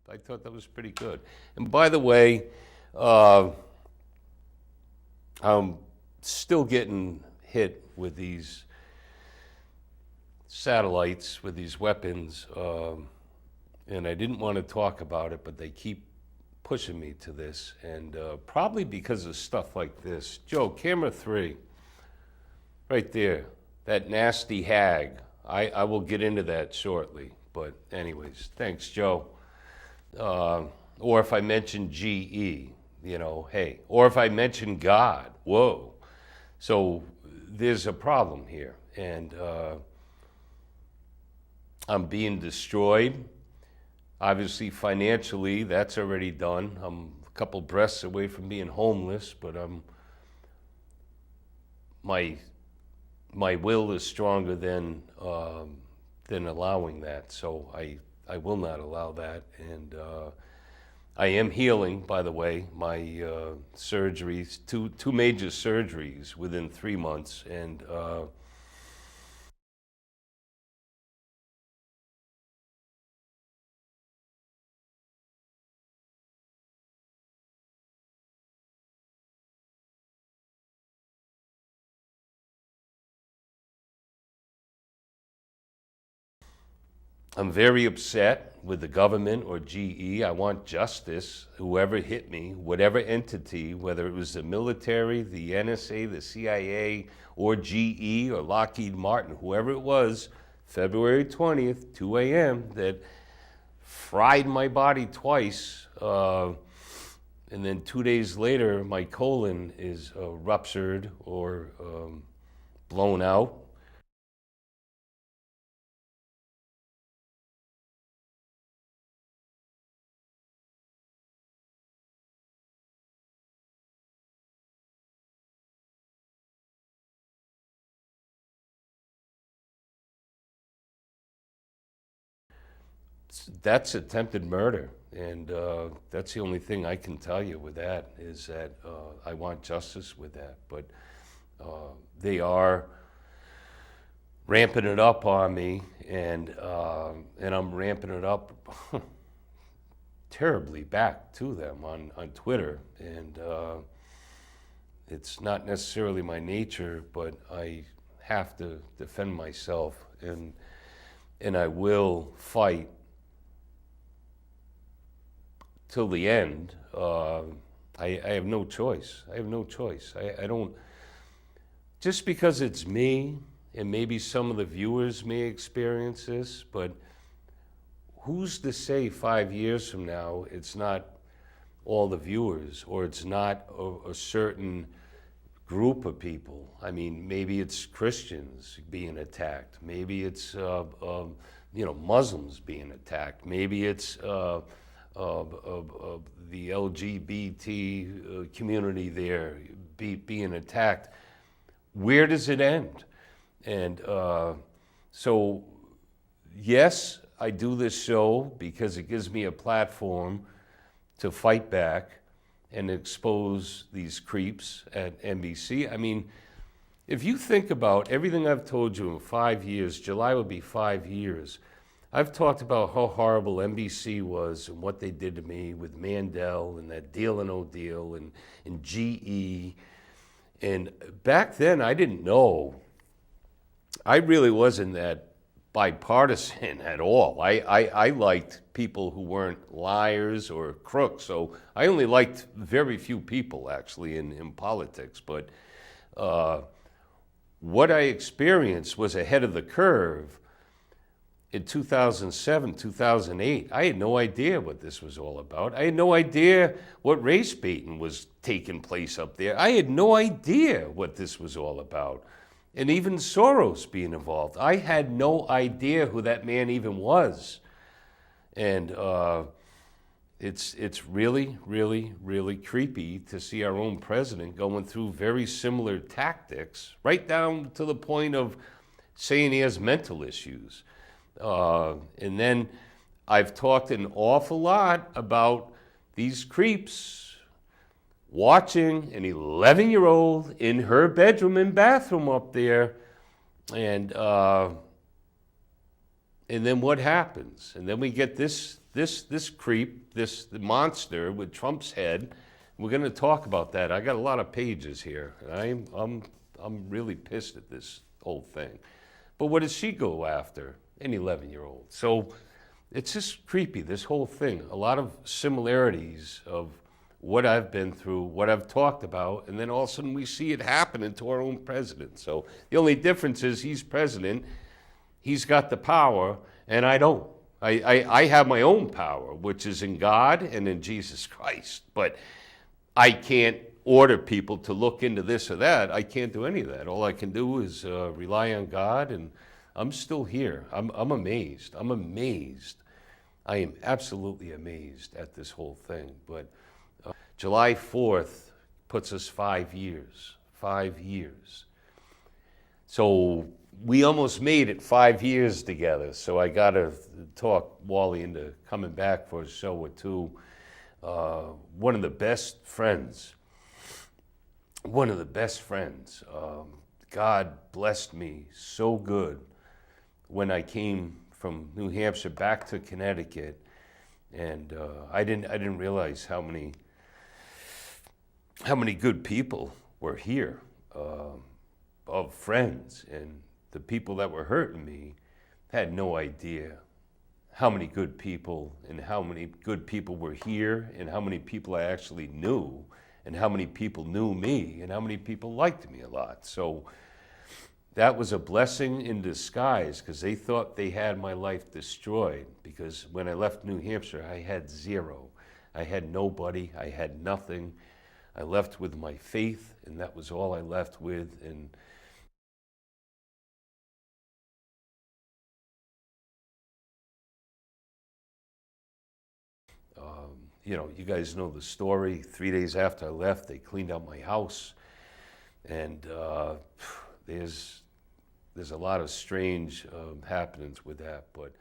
I thought that was pretty good. And by the way, uh, I'm still getting hit with these satellites, with these weapons, and I didn't want to talk about it, but they keep pushing me to this, and probably because of stuff like this. Joe, camera 3, right there, that nasty hag. I will get into that shortly, but anyways, thanks, Joe. Or if I mention GE, hey, or if I mention God, whoa. So there's a problem here, and I'm being destroyed. Obviously, financially, that's already done. I'm a couple breaths away from being homeless, but my will is stronger than allowing that. So I will not allow that, and I am healing. By the way, my surgeries, two major surgeries within 3 months, and I'm very upset with the government or GE. I want justice. Whoever hit me, whatever entity, whether it was the military, the NSA, the CIA, or GE or Lockheed Martin, whoever it was, February 20th, 2 a.m., that fried my body twice. And then 2 days later, my colon is ruptured or blown out. That's attempted murder, and that's the only thing I can tell you with that is that I want justice with that. But they are ramping it up on me, and I'm ramping it up terribly back to them on Twitter, and it's not necessarily my nature, but I have to defend myself, and I will fight till the end. I have no choice. I have no choice. I don't, just because it's me, and maybe some of the viewers may experience this, but who's to say 5 years from now it's not all the viewers, or it's not a certain group of people? I mean, maybe it's Christians being attacked. Maybe it's Muslims being attacked. Maybe it's the LGBT community there being attacked. Where does it end? And so, yes, I do this show because it gives me a platform to fight back and expose these creeps at NBC. I mean, if you think about everything I've told you in 5 years, July will be 5 years. I've talked about how horrible NBC was and what they did to me with Mandel and that Deal or No Deal and GE. And back then, I didn't know. I really wasn't that bipartisan at all. I liked people who weren't liars or crooks. So I only liked very few people, actually, in politics. But what I experienced was ahead of the curve. In 2007, 2008, I had no idea what this was all about. I had no idea what race baiting was taking place up there. I had no idea what this was all about. And even Soros being involved. I had no idea who that man even was. And it's really, really, really creepy to see our own president going through very similar tactics, right down to the point of saying he has mental issues. And then I've talked an awful lot about these creeps watching an 11-year-old in her bedroom and bathroom up there. And And then what happens? And then we get this creep, the monster with Trump's head. We're going to talk about that. I got a lot of pages here. I'm really pissed at this whole thing. But what does she go after? An 11-year-old. So it's just creepy, this whole thing. A lot of similarities of what I've been through, what I've talked about, and then all of a sudden we see it happening to our own president. So the only difference is he's president, he's got the power, and I don't. I have my own power, which is in God and in Jesus Christ. But I can't order people to look into this or that. I can't do any of that. All I can do is rely on God, and I'm still here. I'm amazed. I'm amazed. I am absolutely amazed at this whole thing. But July 4th puts us 5 years. 5 years. So we almost made it 5 years together. So I got to talk Wally into coming back for a show or two. One of the best friends. One of the best friends. God blessed me so good when I came from New Hampshire back to Connecticut, and I didn't realize how many good people were here, of friends, and the people that were hurting me had no idea how many good people and how many good people were here and how many people I actually knew and how many people knew me and how many people liked me a lot. So that was a blessing in disguise, because they thought they had my life destroyed, because when I left New Hampshire, I had zero. I had nobody. I had nothing. I left with my faith, and that was all I left with. And you guys know the story. 3 days after I left, they cleaned out my house, and there's a lot of strange happenings with that, but